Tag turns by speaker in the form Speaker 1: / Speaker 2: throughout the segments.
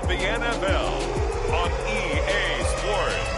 Speaker 1: the NFL on EA Sports.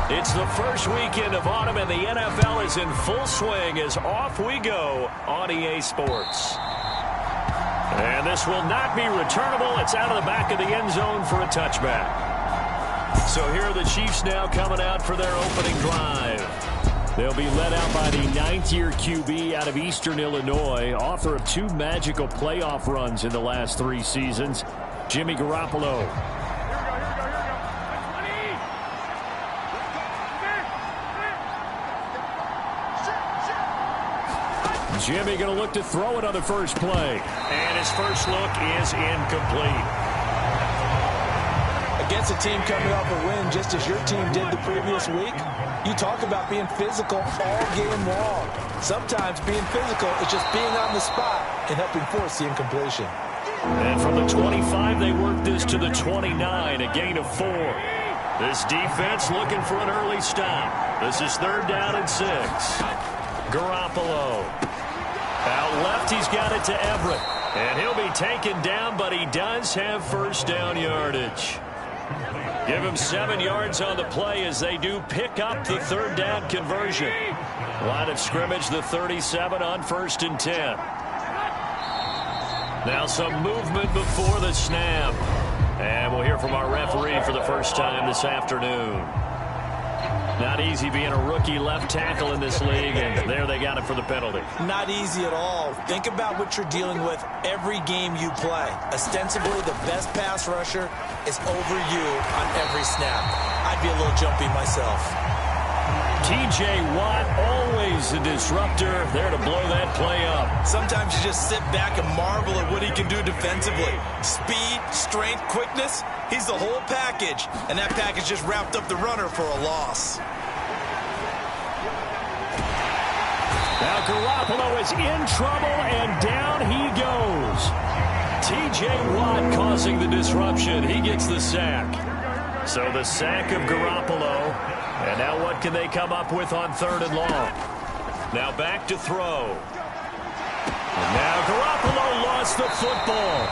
Speaker 2: It's the first weekend of autumn, and the NFL is in full swing as off we go on EA Sports. And this will not be returnable. It's out of the back of the end zone for a touchback. So here are the Chiefs now coming out for their opening drive. They'll be led out by the ninth-year QB out of Eastern Illinois, author of 2 magical playoff runs in the last 3 seasons, Jimmy Garoppolo. Jimmy going to look to throw it on the first play. And his first look is incomplete.
Speaker 3: Against a team coming off a win just as your team did the previous week, you talk about being physical all game long. Sometimes being physical is just being on the spot and helping force the incompletion.
Speaker 2: And from the 25, they work this to the 29, a gain of 4. This defense looking for an early stop. This is 3rd down and 6. Garoppolo. Out left, he's got it to Everett. And he'll be taken down, but he does have first down yardage. Give him 7 yards on the play as they do pick up the 3rd down conversion. Line of scrimmage, the 37 on 1st and 10. Now some movement before the snap. And we'll hear from our referee for the first time this afternoon. Not easy being a rookie left tackle in this league, and there they got it for the penalty.
Speaker 3: Not easy at all. Think about what you're dealing with every game you play. Ostensibly, the best pass rusher is over you on every snap. I'd be a little jumpy myself.
Speaker 2: T.J. Watt, always a disruptor, there to blow that play up.
Speaker 3: Sometimes you just sit back and marvel at what he can do defensively. Speed, strength, quickness, he's the whole package. And that package just wrapped up the runner for a loss.
Speaker 2: Now Garoppolo is in trouble, and down he goes. T.J. Watt causing the disruption. He gets the sack. So the sack of Garoppolo. And now what can they come up with on 3rd and long? Now back to throw. And now Garoppolo lost the football.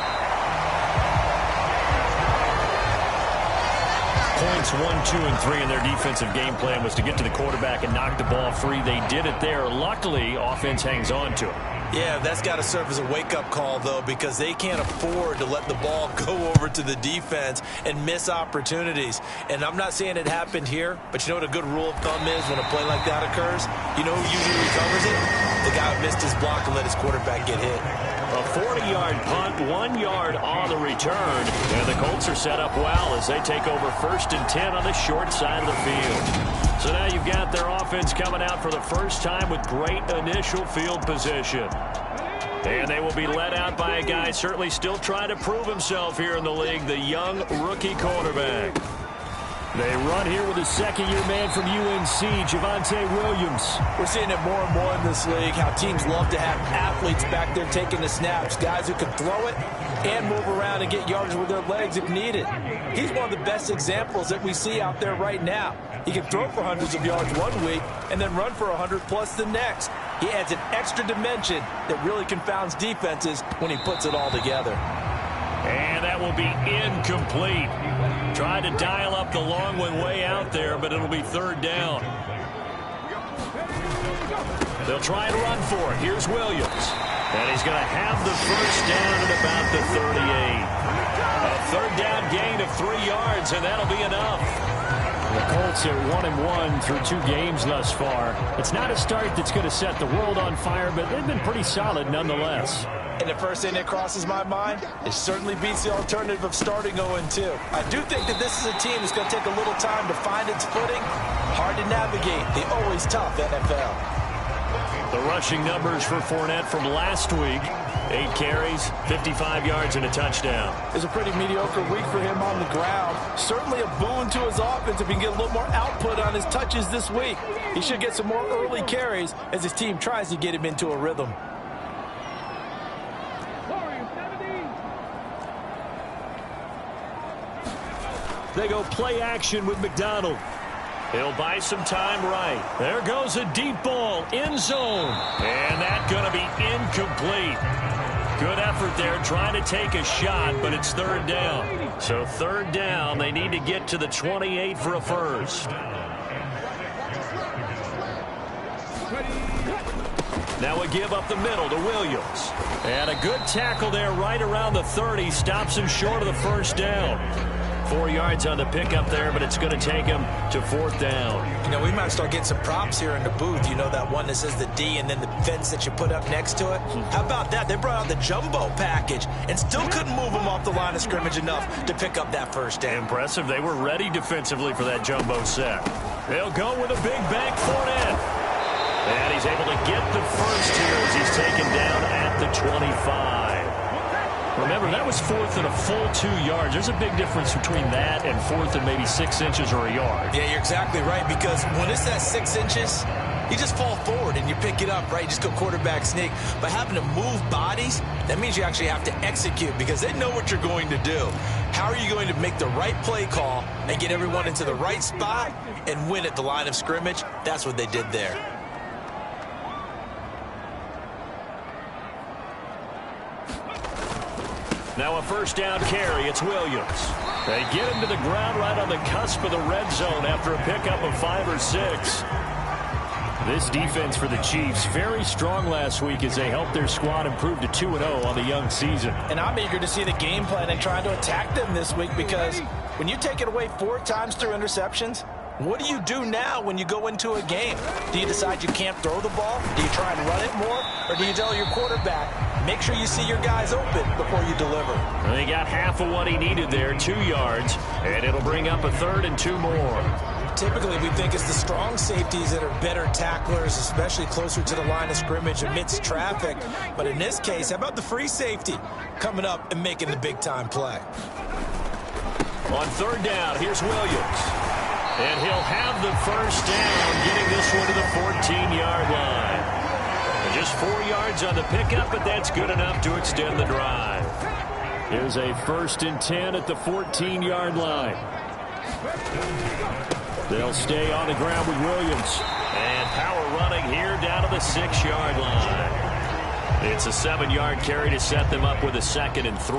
Speaker 2: points 1, 2, and 3 in their defensive game plan was to get to the quarterback and knock the ball free. They did it there. Luckily, offense hangs on to it.
Speaker 3: Yeah, that's got to serve as a wake-up call, though, because they can't afford to let the ball go over to the defense and miss opportunities. And I'm not saying it happened here, but you know what a good rule of thumb is when a play like that occurs? You know who usually recovers it? The guy who missed his block and let his quarterback get hit.
Speaker 2: A 40-yard punt, 1 yard on the return. And the Colts are set up well as they take over 1st and 10 on the short side of the field. So now you've got their offense coming out for the first time with great initial field position. And they will be led out by a guy certainly still trying to prove himself here in the league, the young rookie quarterback. They run here with a second-year man from UNC, Javonte Williams.
Speaker 3: We're seeing it more and more in this league, how teams love to have athletes back there taking the snaps, guys who can throw it and move around and get yards with their legs if needed. He's one of the best examples that we see out there right now. He can throw for hundreds of yards one week and then run for 100+ the next. He adds an extra dimension that really confounds defenses when he puts it all together.
Speaker 2: And that will be incomplete. Tried to dial up the long one way out there, but it'll be 3rd down. They'll try and run for it. Here's Williams. And he's going to have the first down at about the 38. A 3rd down gain of 3 yards, and that'll be enough.
Speaker 4: The Colts are 1-1 through 2 games thus far. It's not a start that's going to set the world on fire, but they've been pretty solid nonetheless.
Speaker 3: And the first thing that crosses my mind, it certainly beats the alternative of starting 0-2. I do think that this is a team that's going to take a little time to find its footing. Hard to navigate the always tough NFL.
Speaker 2: The rushing numbers for Fournette from last week. 8 carries, 55 yards, and a touchdown.
Speaker 3: It's a pretty mediocre week for him on the ground. Certainly a boon to his offense if he can get a little more output on his touches this week. He should get some more early carries as his team tries to get him into a rhythm.
Speaker 2: They go play action with McDonald. He'll buy some time right. There goes a deep ball, end zone. And that's going to be incomplete. Good effort there trying to take a shot, but it's 3rd down. So 3rd down, they need to get to the 28 for a first. Now a give up the middle to Williams. And a good tackle there right around the 30. Stops him short of the first down. 4 yards on the pickup there, but it's going to take him to 4th down.
Speaker 3: You know, we might start getting some props here in the booth. You know that one that says the D and then the fence that you put up next to it? How about that? They brought out the jumbo package and still couldn't move him off the line of scrimmage enough to pick up that first down.
Speaker 2: Impressive. They were ready defensively for that jumbo set. They'll go with a big bank Fournette. And he's able to get the first here as he's taken down at the 25. Remember, that was 4th and a full 2 yards. There's a big difference between that and 4th and maybe 6 inches or a yard.
Speaker 3: Yeah, you're exactly right, because when it's that 6 inches, you just fall forward and you pick it up, right? You just go quarterback sneak. But having to move bodies, that means you actually have to execute because they know what you're going to do. How are you going to make the right play call and get everyone into the right spot and win at the line of scrimmage? That's what they did there.
Speaker 2: Now a first down carry. It's Williams. They get him to the ground right on the cusp of the red zone after a pickup of 5 or 6.
Speaker 4: This defense for the Chiefs, very strong last week as they helped their squad improve to 2-0 on the young season.
Speaker 3: And I'm eager to see the game plan and trying to attack them this week because when you take it away 4 times through interceptions, what do you do now when you go into a game? Do you decide you can't throw the ball? Do you try and run it more? Or do you tell your quarterback, make sure you see your guys open before you deliver?
Speaker 2: Well, he got half of what he needed there, 2 yards, and it'll bring up a 3rd and 2 more.
Speaker 3: Typically, we think it's the strong safeties that are better tacklers, especially closer to the line of scrimmage amidst traffic. But in this case, how about the free safety coming up and making the big-time play?
Speaker 2: On 3rd down, here's Williams. And he'll have the first down, getting this one to the 14-yard line. And just 4 yards on the pickup, but that's good enough to extend the drive.
Speaker 4: Here's a 1st and 10 at the 14-yard line. They'll stay on the ground with Williams.
Speaker 2: And power running here down to the 6-yard line. It's a 7-yard carry to set them up with a 2nd and 3.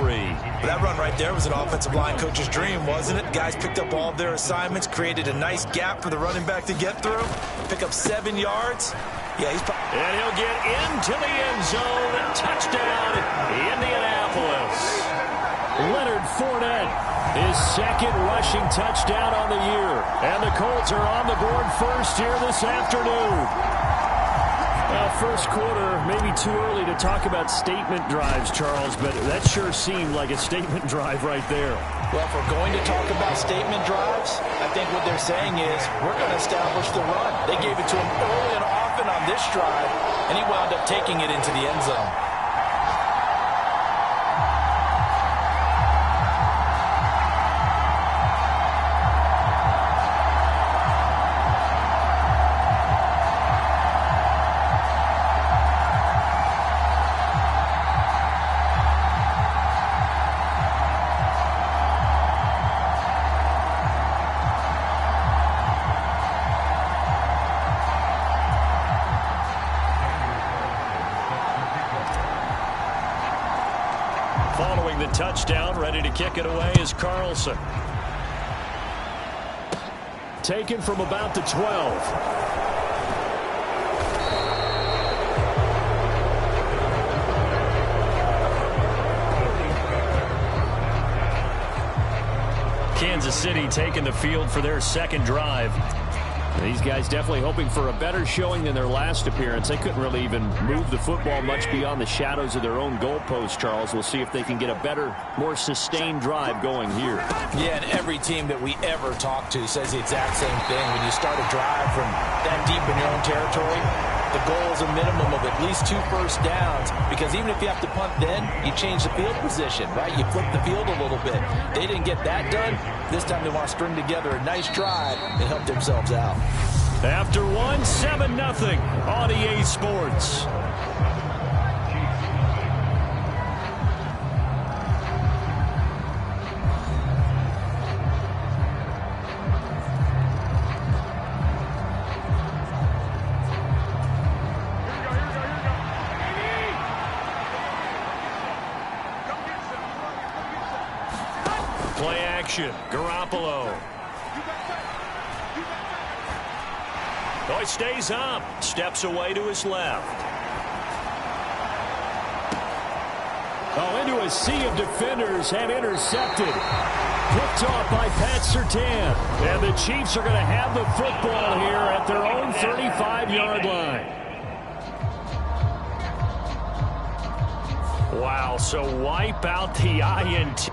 Speaker 3: That run right there was an offensive line coach's dream, wasn't it? Guys picked up all of their assignments, created a nice gap for the running back to get through, pick up 7 yards. Yeah,
Speaker 2: and he'll get into the end zone. Touchdown, Indianapolis.
Speaker 4: Leonard Fournette, his 2nd rushing touchdown on the year. And the Colts are on the board first here this afternoon. First quarter, maybe too early to talk about statement drives, Charles, but that sure seemed like a statement drive right there.
Speaker 3: Well, if we're going to talk about statement drives, I think what they're saying is we're going to establish the run. They gave it to him early and often on this drive, and he wound up taking it into the end zone.
Speaker 2: Following the touchdown, ready to kick it away is Carlson.
Speaker 4: Taken from about the 12.
Speaker 2: Kansas City taking the field for their 2nd drive.
Speaker 4: These guys definitely hoping for a better showing than their last appearance. They couldn't really even move the football much beyond the shadows of their own goalpost, Charles. We'll see if they can get a better, more sustained drive going here.
Speaker 3: Yeah, and every team that we ever talk to says the exact same thing. When you start a drive from that deep in your own territory, the goal is a minimum of at least 2 first downs, because even if you have to punt then, you change the field position, right? You flip the field a little bit. They didn't get that done. This time they want to string together a nice drive and help themselves out.
Speaker 2: After 1, 7-0 on EA Sports. Play action, Garoppolo. Oh, he stays up, steps away to his left.
Speaker 4: Oh, into a sea of defenders and intercepted. Picked off by Pat Surtain. And the Chiefs are going to have the football here at their own 35-yard line.
Speaker 2: Wow, so wipe out the INT.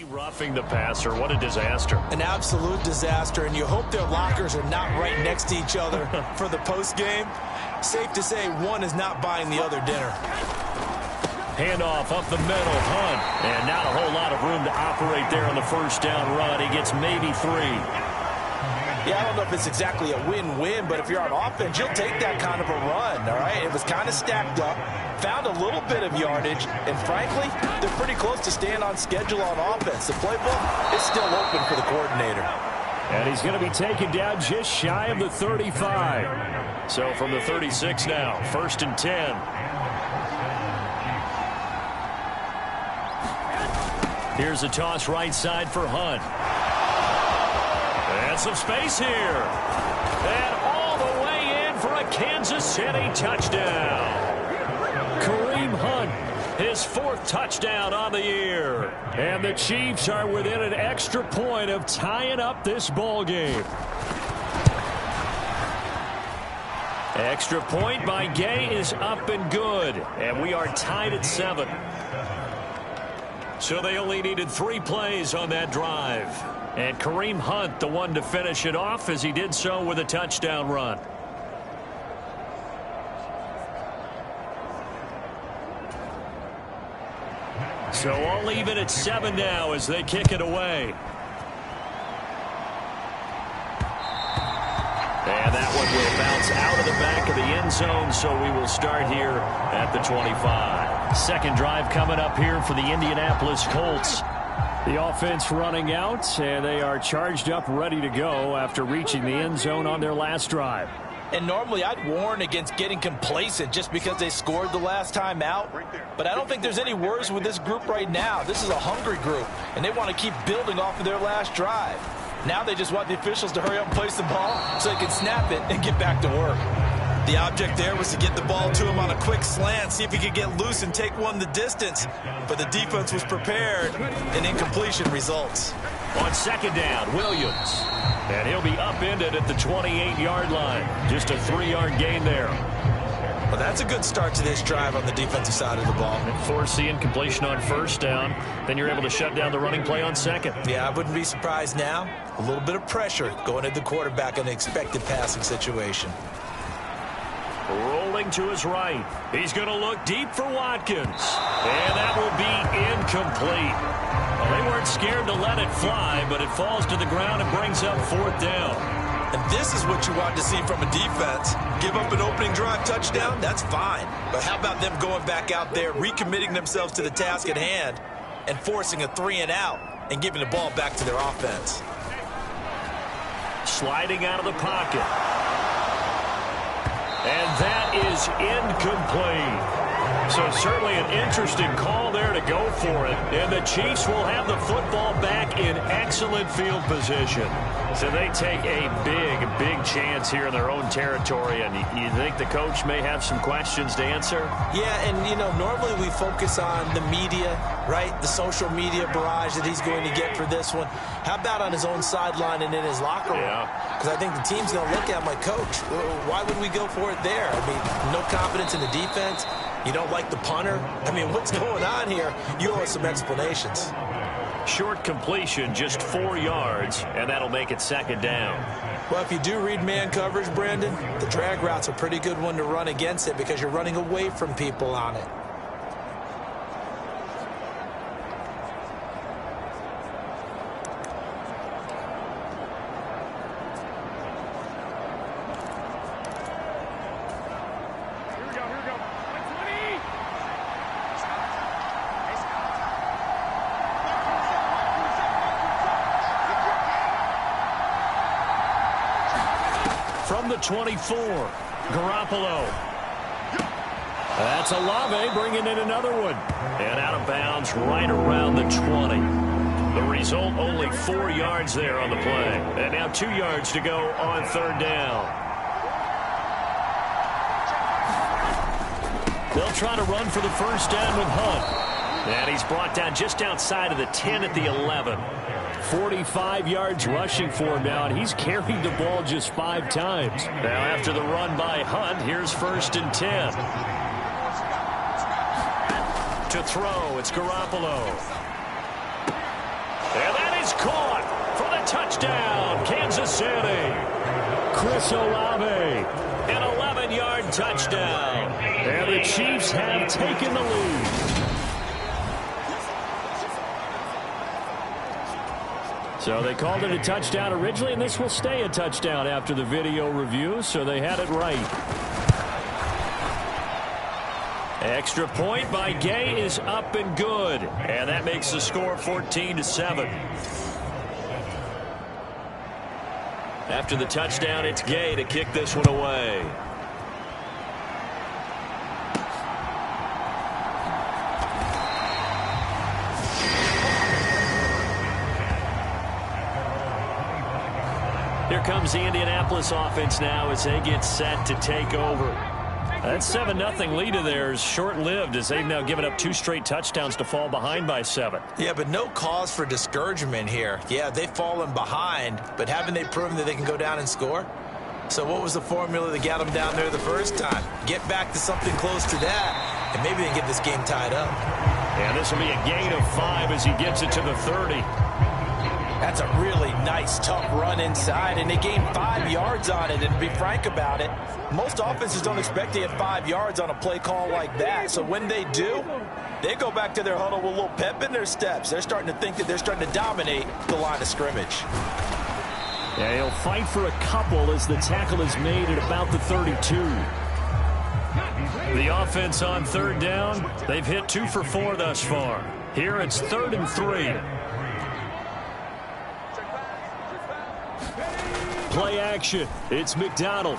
Speaker 2: Roughing the passer. What a disaster.
Speaker 3: An absolute disaster, and you hope their lockers are not right next to each other for the postgame. Safe to say one is not buying the other dinner.
Speaker 2: Handoff up the middle, Hunt. And not a whole lot of room to operate there on the first down run. He gets maybe 3.
Speaker 3: Yeah, I don't know if it's exactly a win-win, but if you're on offense, you'll take that kind of a run, all right? It was kind of stacked up, found a little bit of yardage, and frankly, they're pretty close to staying on schedule on offense. The playbook is still open for the coordinator.
Speaker 4: And he's going to be taken down just shy of the 35.
Speaker 2: So from the 36 now, 1st and 10. Here's a toss right side for Hunt. And some space here. And all the way in for a Kansas City touchdown.
Speaker 4: Kareem Hunt,
Speaker 2: his 4th touchdown on the year.
Speaker 4: And the Chiefs are within an extra point of tying up this ball game.
Speaker 2: Extra point by Gay is up and good. And we are tied at 7. So they only needed 3 plays on that drive. And Kareem Hunt, the one to finish it off, as he did so with a touchdown run. So all even at 7 now as they kick it away. And that one will bounce out of the back of the end zone, so we will start here at the 25. Second drive coming up here for the Indianapolis Colts.
Speaker 4: The offense running out, and they are charged up, ready to go after reaching the end zone on their last drive.
Speaker 3: And normally I'd warn against getting complacent just because they scored the last time out. But I don't think there's any worries with this group right now. This is a hungry group, and they want to keep building off of their last drive. Now they just want the officials to hurry up and place the ball so they can snap it and get back to work.
Speaker 5: The object there was to get the ball to him on a quick slant, see if he could get loose and take one the distance. But the defense was prepared, and incompletion results.
Speaker 2: On second down, Williams. And he'll be upended at the 28-yard line. Just a 3-yard gain there.
Speaker 5: Well, that's a good start to this drive on the defensive side of the ball.
Speaker 2: And force the incompletion on first down. Then you're able to shut down the running play on second.
Speaker 5: Yeah, I wouldn't be surprised now. A little bit of pressure going at the quarterback in an expected passing situation.
Speaker 2: Rolling to his right. He's going to look deep for Watkins. And that will be incomplete. Well, they weren't scared to let it fly, but it falls to the ground and brings up fourth down.
Speaker 5: And this is what you want to see from a defense. Give up an opening drive touchdown, that's fine. But how about them going back out there, recommitting themselves to the task at hand, and forcing a 3-and-out and giving the ball back to their offense.
Speaker 2: Sliding out of the pocket. And that is incomplete. So certainly an interesting call there to go for it. And the Chiefs will have the football back in excellent field position. So they take a big chance here in their own territory. And you think the coach may have some questions to answer?
Speaker 5: Yeah, and, you know, normally we focus on the media, right? The social media barrage that he's going to get for this one. How about on his own sideline and in his locker room?
Speaker 2: Yeah.
Speaker 5: Because I think the team's going to look at him like, Coach, why would we go for it there? I mean, no confidence in the defense. You don't like the punter? I mean, what's going on here? You owe us some explanations.
Speaker 2: Short completion, just 4 yards, and that'll make it second down.
Speaker 5: Well, if you do read man coverage, Brandon, the drag route's a pretty good one to run against it because you're running away from people on it.
Speaker 2: From the 24, Garoppolo. That's Olave bringing in another one. And out of bounds right around the 20. The result, only 4 yards there on the play. And now 2 yards to go on third down. They'll try to run for the first down with Hunt. And he's brought down just outside of the 10 at the 11.
Speaker 4: 45 yards rushing for him now, and he's carried the ball just 5 times.
Speaker 2: Now after the run by Hunt, here's first and 10. To throw, it's Garoppolo. And that is caught for the touchdown, Kansas City.
Speaker 4: Chris Olave.
Speaker 2: An 11-yard touchdown.
Speaker 4: And the Chiefs have taken the lead. So they called it a touchdown originally, and this will stay a touchdown after the video review, so they had it right.
Speaker 2: Extra point by Gay is up and good. And that makes the score 14-7. After the touchdown, it's Gay to kick this one away. Here comes the Indianapolis offense now as they get set to take over. That 7-0 lead of theirs short-lived as they've now given up 2 straight touchdowns to fall behind by 7.
Speaker 5: Yeah, but no cause for discouragement here. Yeah, they've fallen behind, but haven't they proven that they can go down and score? So what was the formula that got them down there the first time? Get back to something close to that, and maybe they can get this game tied up.
Speaker 2: And this will be a gain of 5 as he gets it to the 30.
Speaker 3: That's a really nice, tough run inside, and they gained 5 yards on it. And to be frank about it, most offenses don't expect to get 5 yards on a play call like that. So when they do, they go back to their huddle with a little pep in their steps. They're starting to think that they're starting to dominate the line of scrimmage.
Speaker 4: Yeah, he'll fight for a couple as the tackle is made at about the 32.
Speaker 2: The offense on third down, they've hit 2 for 4 thus far. Here it's 3rd and 3.
Speaker 4: Play action. It's McDonald.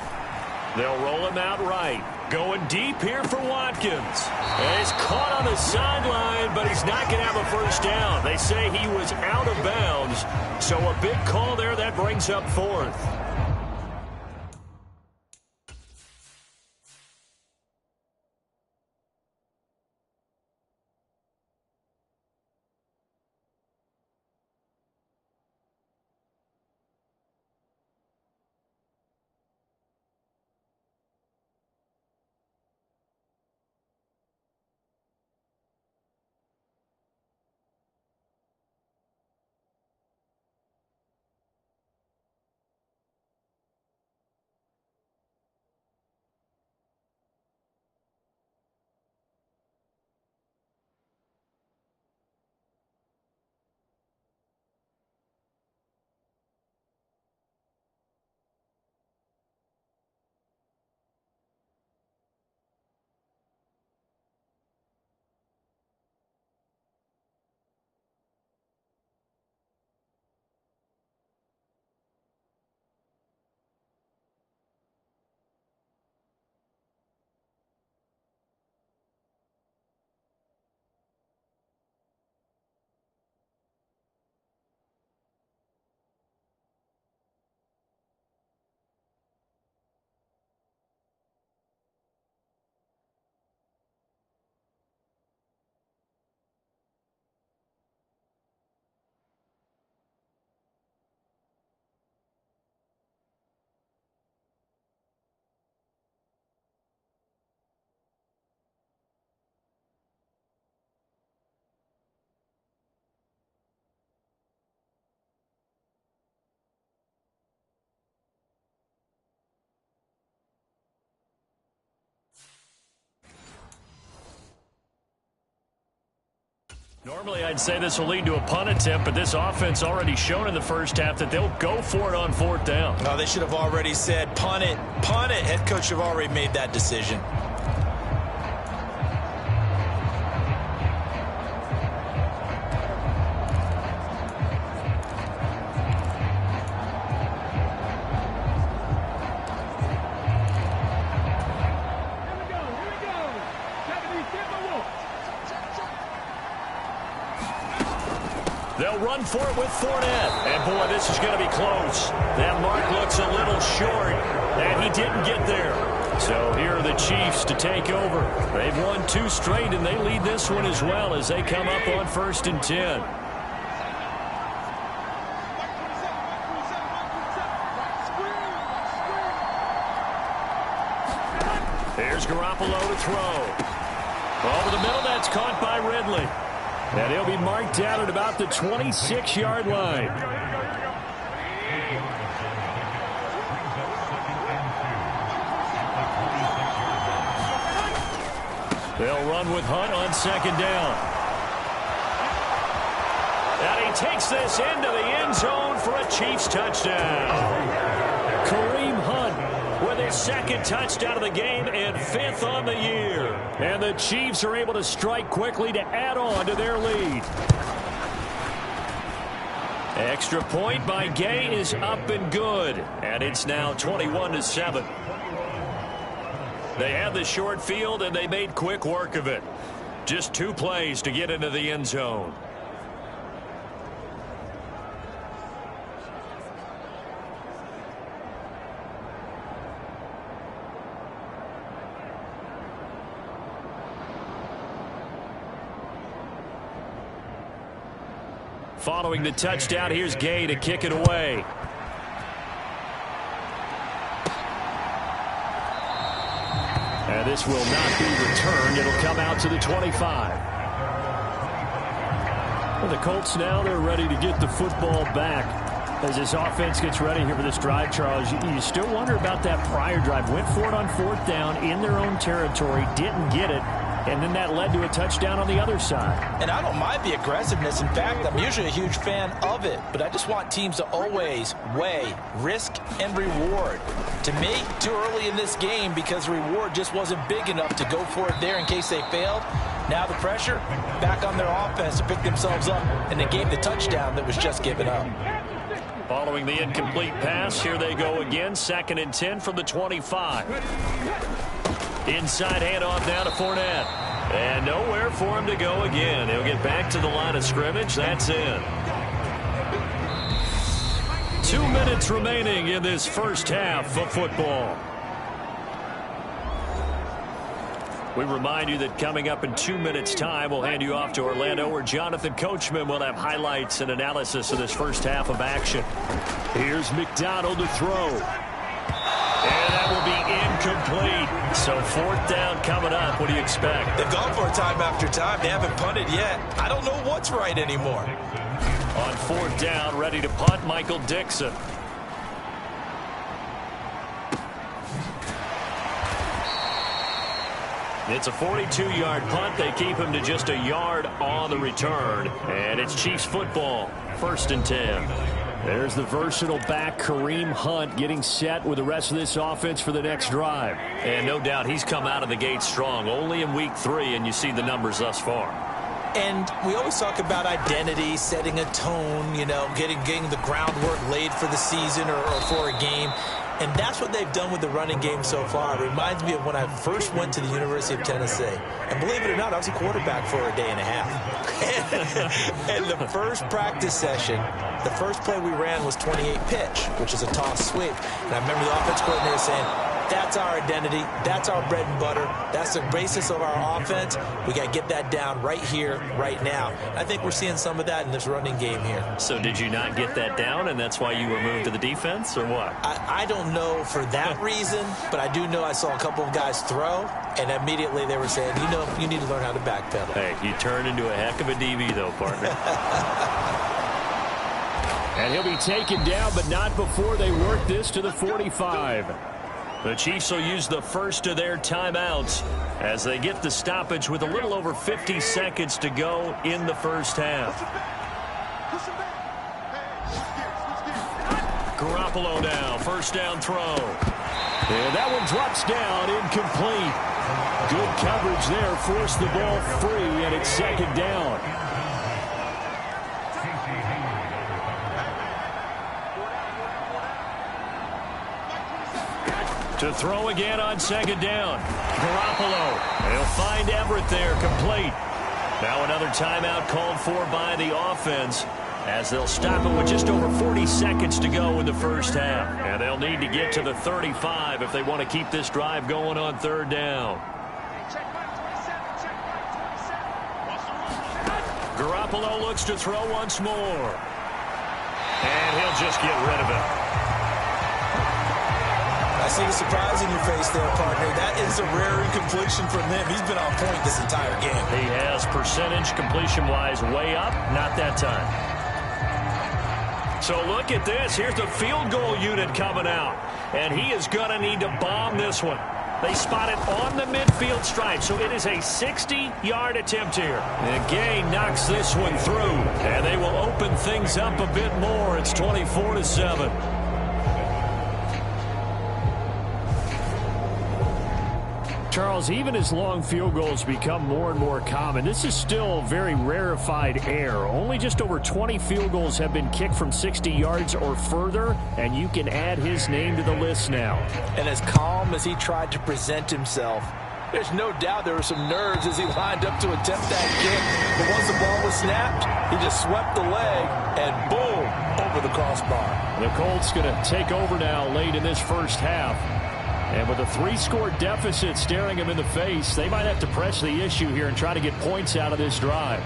Speaker 2: They'll roll him out right. Going deep here for Watkins. And he's caught on the sideline, but he's not going to have a first down. They say he was out of bounds. So a big call there that brings up 4th. Normally, I'd say this will lead to a punt attempt, but this offense already shown in the first half that they'll go for it on 4th down.
Speaker 5: No, they should have already said, punt it, punt it. Head coach have already made that decision.
Speaker 2: They'll run for it with Fournette. And, boy, this is going to be close. That mark looks a little short, and he didn't get there. So here are the Chiefs to take over. They've won 2 straight, and they lead this one as well as they come up on 1st and 10. Here's Garoppolo to throw. Over the middle, that's caught by Ridley. And he'll be marked down at about the 26-yard line. They'll run with Hunt on 2nd down. And he takes this into the end zone for a Chiefs touchdown. Kareem Hunt with his 2nd touchdown of the game and 5th on the year. And the Chiefs are able to strike quickly to add on to their lead. Extra point by Gay is up and good. And it's now 21-7. They had the short field, and they made quick work of it. Just 2 plays to get into the end zone. Following the touchdown, here's Gay to kick it away. And this will not be returned. It'll come out to the 25.
Speaker 4: the Colts now, they're ready to get the football back. As this offense gets ready here for this drive, Charles, you still wonder about that prior drive. Went for it on 4th down in their own territory, didn't get it, and then that led to a touchdown on the other side.
Speaker 3: And I don't mind the aggressiveness. In fact, I'm usually a huge fan of it, but I just want teams to always weigh risk and reward. To me, too early in this game because the reward just wasn't big enough to go for it there in case they failed. Now the pressure back on their offense to pick themselves up, and they gave the touchdown that was just given up.
Speaker 2: Following the incomplete pass, here they go again. 2nd and 10 from the 25. Inside handoff now to Fournette. And nowhere for him to go again. He'll get back to the line of scrimmage. That's in. 2 minutes remaining in this first half of football. We remind you that coming up in 2 minutes' time, we'll hand you off to Orlando, where Jonathan Coachman will have highlights and analysis of this first half of action.
Speaker 4: Here's McDonald to throw.
Speaker 2: And that will be incomplete. So 4th down coming up. What do you expect?
Speaker 5: They've gone for it time after time. They haven't punted yet. I don't know what's right anymore.
Speaker 2: On 4th down, ready to punt, Michael Dixon. It's a 42-yard punt. They keep him to just a yard on the return. And it's Chiefs football. 1st and 10.
Speaker 4: There's the versatile back, Kareem Hunt, getting set with the rest of this offense for the next drive.
Speaker 2: And no doubt he's come out of the gate strong. Only in week 3, and you see the numbers thus far.
Speaker 3: And we always talk about identity, setting a tone, you know, getting the groundwork laid for the season or for a game. And that's what they've done with the running game so far. It reminds me of when I first went to the University of Tennessee. And believe it or not, I was a quarterback for a day and a half. And the first practice session, the first play we ran was 28 pitch, which is a toss sweep. And I remember the offense coordinator saying, that's our identity. That's our bread and butter. That's the basis of our offense. We got to get that down right here, right now. I think we're seeing some of that in this running game here.
Speaker 2: So did you not get that down, and that's why you were moved to the defense, or what?
Speaker 3: I don't know for that reason, but I do know I saw a couple of guys throw, and immediately they were saying, you know, you need to learn how to backpedal.
Speaker 2: Hey, you turned into a heck of a DB, though, partner.
Speaker 4: And he'll be taken down, but not before they work this to the 45.
Speaker 2: The Chiefs will use the first of their timeouts as they get the stoppage with a little over 50 seconds to go in the first half. Garoppolo now, 1st down throw.
Speaker 4: And that one drops down, incomplete. Good coverage there, forced the ball free, and it's 2nd down.
Speaker 2: To throw again on 2nd down. Garoppolo. They'll find Everett there, complete. Now another timeout called for by the offense as they'll stop it with just over 40 seconds to go in the first half. And they'll need to get to the 35 if they want to keep this drive going on 3rd down. Garoppolo looks to throw once more. And he'll just get rid of it.
Speaker 3: I see the surprise in your face there, partner. That is a rare incompletion from him. He's been on point this entire game.
Speaker 2: He has percentage completion-wise way up. Not that time. So look at this. Here's the field goal unit coming out. And he is going to need to bomb this one. They spot it on the midfield stripe, so it is a 60-yard attempt here. And Gay knocks this one through, and they will open things up a bit more. It's 24-7.
Speaker 4: Charles, even as long field goals become more and more common, this is still very rarefied air. Only just over 20 field goals have been kicked from 60 yards or further, and you can add his name to the list now.
Speaker 3: And as calm as he tried to present himself, there's no doubt there were some nerves as he lined up to attempt that kick. But once the ball was snapped, he just swept the leg, and boom, over the crossbar.
Speaker 4: The Colts going to take over now late in this first half. And with a 3-score deficit staring him in the face, they might have to press the issue here and try to get points out of this drive.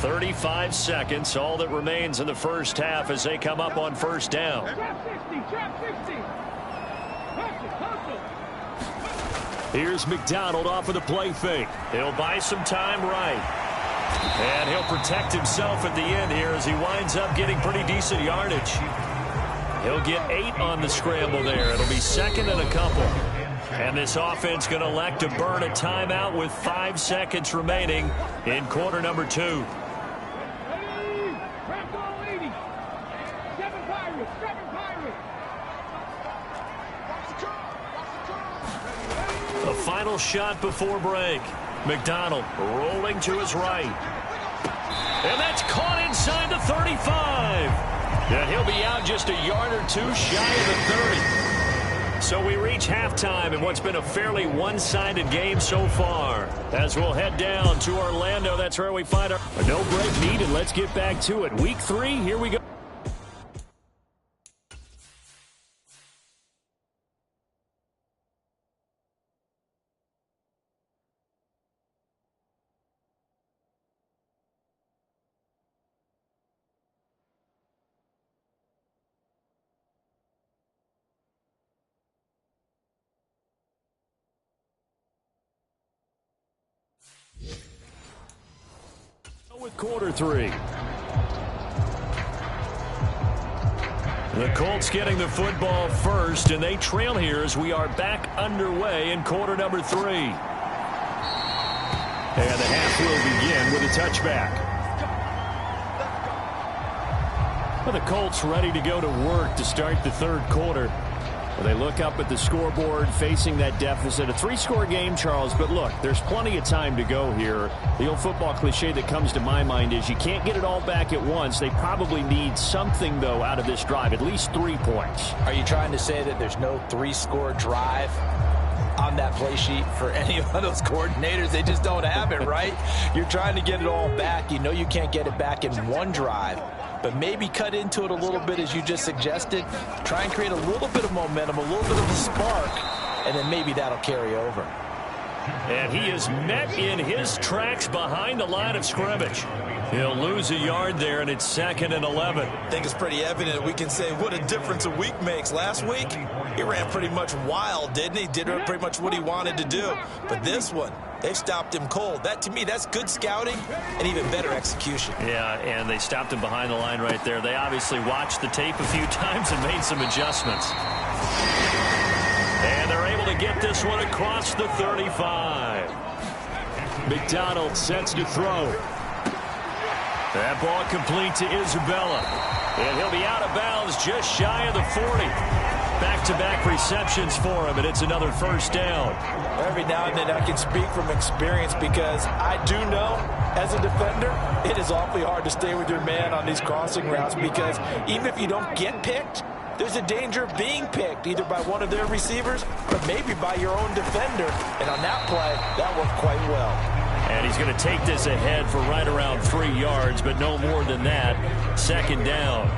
Speaker 2: "35 seconds, all that remains in the first half as they come up on 1st down.
Speaker 4: Here's McDonald off of the play fake.
Speaker 2: He'll buy some time right. And he'll protect himself at the end here as he winds up getting pretty decent yardage. He'll get 8 on the scramble there. It'll be second and a couple. And this offense going to elect to burn a timeout with 5 seconds remaining in quarter number 2. A final shot before break. McDonald rolling to his right. And that's caught inside the 35. And he'll be out just a yard or 2 shy of the 30. So we reach halftime in what's been a fairly one-sided game so far. As we'll head down to Orlando, that's where we find our no break needed. Let's get back to it. Week 3, here we go. With quarter 3. The Colts getting the football first, and they trail here as we are back underway in quarter number 3. And the half will begin with a touchback. Well, the Colts ready to go to work to start the third quarter. Well, they look up at the scoreboard facing that deficit. A 3-score game, Charles, but look, there's plenty of time to go here. The old football cliche that comes to my mind is you can't get it all back at once. They probably need something, though, out of this drive, at least 3 points.
Speaker 3: Are you trying to say that there's no 3-score drive on that play sheet for any of those coordinators? They just don't have it, right? You're trying to get it all back. You know you can't get it back in one drive. But maybe cut into it a little bit, as you just suggested. Try and create a little bit of momentum, a little bit of a spark, and then maybe that'll carry over.
Speaker 2: And he is met in his tracks behind the line of scrimmage. He'll lose a yard there, and it's second and 11.
Speaker 5: I think it's pretty evident we can say what a difference a week makes. Last week, he ran pretty much wild, didn't he? Did pretty much what he wanted to do. But this one, they stopped him cold. That, to me, that's good scouting and even better execution.
Speaker 2: Yeah, and they stopped him behind the line right there. They obviously watched the tape a few times and made some adjustments. And they're able to get this one across the 35.
Speaker 4: McDonald sets to throw.
Speaker 2: That ball complete to Isabella. And he'll be out of bounds just shy of the 40. Back-to-back receptions for him, and it's another first down.
Speaker 3: Every now and then I can speak from experience, because I do know, as a defender, it is awfully hard to stay with your man on these crossing routes, because even if you don't get picked, there's a danger of being picked, either by one of their receivers or maybe by your own defender. And on that play, that worked quite well.
Speaker 2: And he's going to take this ahead for right around 3 yards, but no more than that. Second down.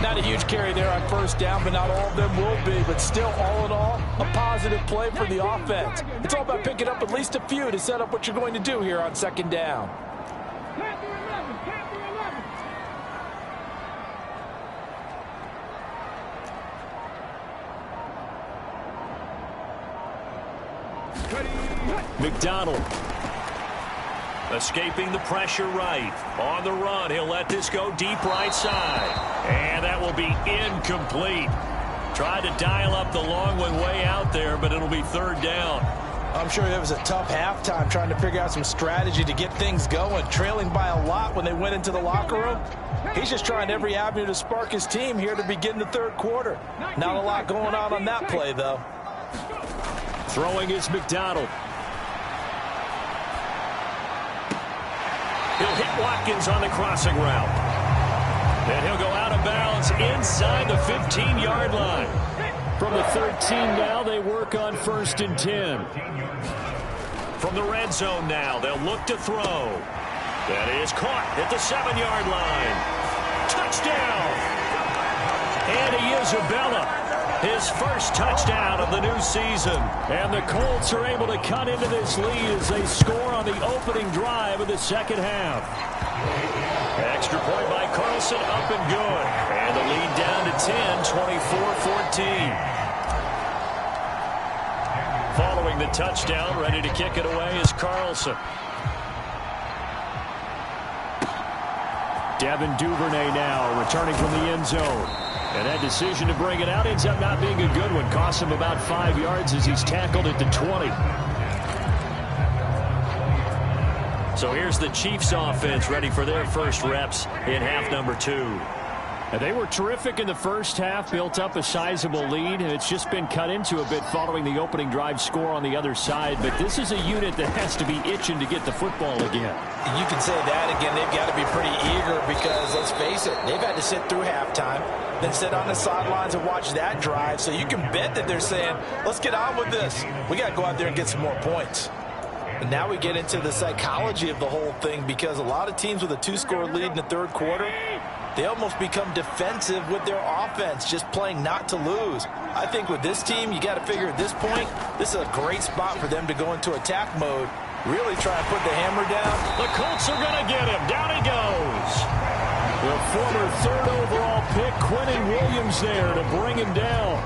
Speaker 3: Not a huge carry there on first down, but not all of them will be. But still, all in all, a positive play for the offense. It's all about picking up at least a few to set up what you're going to do here on second down.
Speaker 2: McDonald escaping the pressure right. On the run, he'll let this go deep right side. And that will be incomplete. Tried to dial up the long one way out there, but it'll be third down.
Speaker 3: I'm sure it was a tough halftime trying to figure out some strategy to get things going, trailing by a lot when they went into the locker room. He's just trying every avenue to spark his team here to begin the third quarter. Not a lot going on that play, though.
Speaker 4: Throwing is McDonald.
Speaker 2: He'll hit Watkins on the crossing route. And he'll go out of bounds inside the 15-yard line.
Speaker 4: From the 13 now, they work on 1st and 10.
Speaker 2: From the red zone now, they'll look to throw. That is caught at the 7-yard line. Touchdown! Andy Isabella, his first touchdown of the new season.
Speaker 4: And the Colts are able to cut into this lead as they score on the opening drive of the second half.
Speaker 2: Extra point by Carlson, up and good. And the lead down to 10, 24-14. following the touchdown. Ready to kick it away is Carlson.
Speaker 4: Devin Duvernay now returning from the end zone. And that decision to bring it out ends up not being a good one. Cost him about 5 yards as he's tackled at the 20.
Speaker 2: So here's the Chiefs offense ready for their first reps in half number 2.
Speaker 4: And they were terrific in the first half, built up a sizable lead. It's just been cut into a bit following the opening drive score on the other side. But this is a unit that has to be itching to get the football again.
Speaker 3: You can say that again. They've got to be pretty eager because, let's face it, they've had to sit through halftime, then sit on the sidelines and watch that drive. So you can bet that they're saying, let's get on with this. We got to go out there and get some more points. And now we get into the psychology of the whole thing because a lot of teams with a 2-score lead in the third quarter, they almost become defensive with their offense, just playing not to lose. I think with this team, you got to figure at this point, this is a great spot for them to go into attack mode, really try and put the hammer down.
Speaker 2: The Colts are going to get him. Down he goes.
Speaker 4: The former 3rd overall pick, Quinnen Williams, there to bring him down.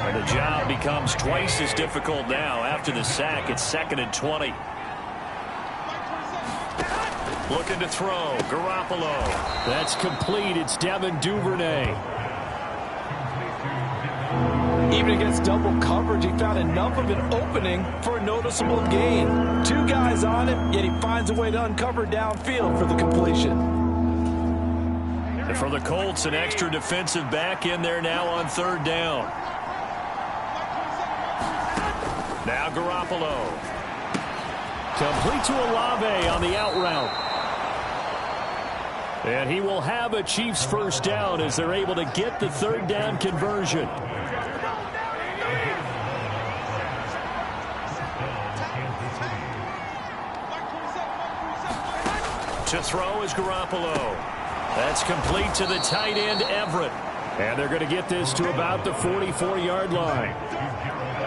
Speaker 2: And the job becomes twice as difficult now. After the sack, it's 2nd and 20. Looking to throw. Garoppolo.
Speaker 4: That's complete. It's Devin Duvernay.
Speaker 3: Even against double coverage, he found enough of an opening for a noticeable gain. 2 guys on him, yet he finds a way to uncover downfield for the completion.
Speaker 2: And for the Colts, an extra defensive back in there now on 3rd down. Now Garoppolo.
Speaker 4: Complete to Olave on the out route. And he will have a Chiefs first down as they're able to get the 3rd down conversion.
Speaker 2: To throw is Garoppolo. That's complete to the tight end, Everett.
Speaker 4: And they're going to get this to about the 44-yard line.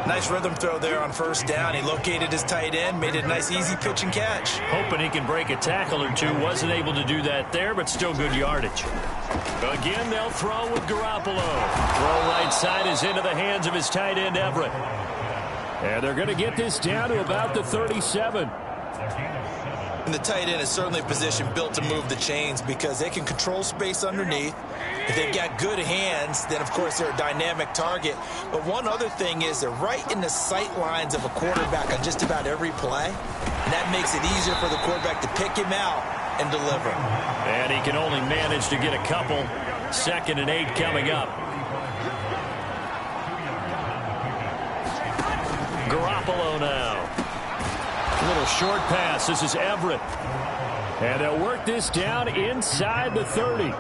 Speaker 5: Nice rhythm throw there on 1st down. He located his tight end, made it a nice easy pitch and catch.
Speaker 2: Hoping he can break a tackle or two. Wasn't able to do that there, but still good yardage. Again, they'll throw with Garoppolo. Throw right side is into the hands of his tight end, Everett.
Speaker 4: And they're going to get this down to about the 37.
Speaker 5: And the tight end is certainly a position built to move the chains because they can control space underneath. If they've got good hands, then, of course, they're a dynamic target. But one other thing is they're right in the sight lines of a quarterback on just about every play. And that makes it easier for the quarterback to pick him out and deliver.
Speaker 2: And he can only manage to get a couple. 2nd and 8 coming up. Garoppolo now.
Speaker 4: A little short pass. This is Everett. And they'll work this down inside the 30.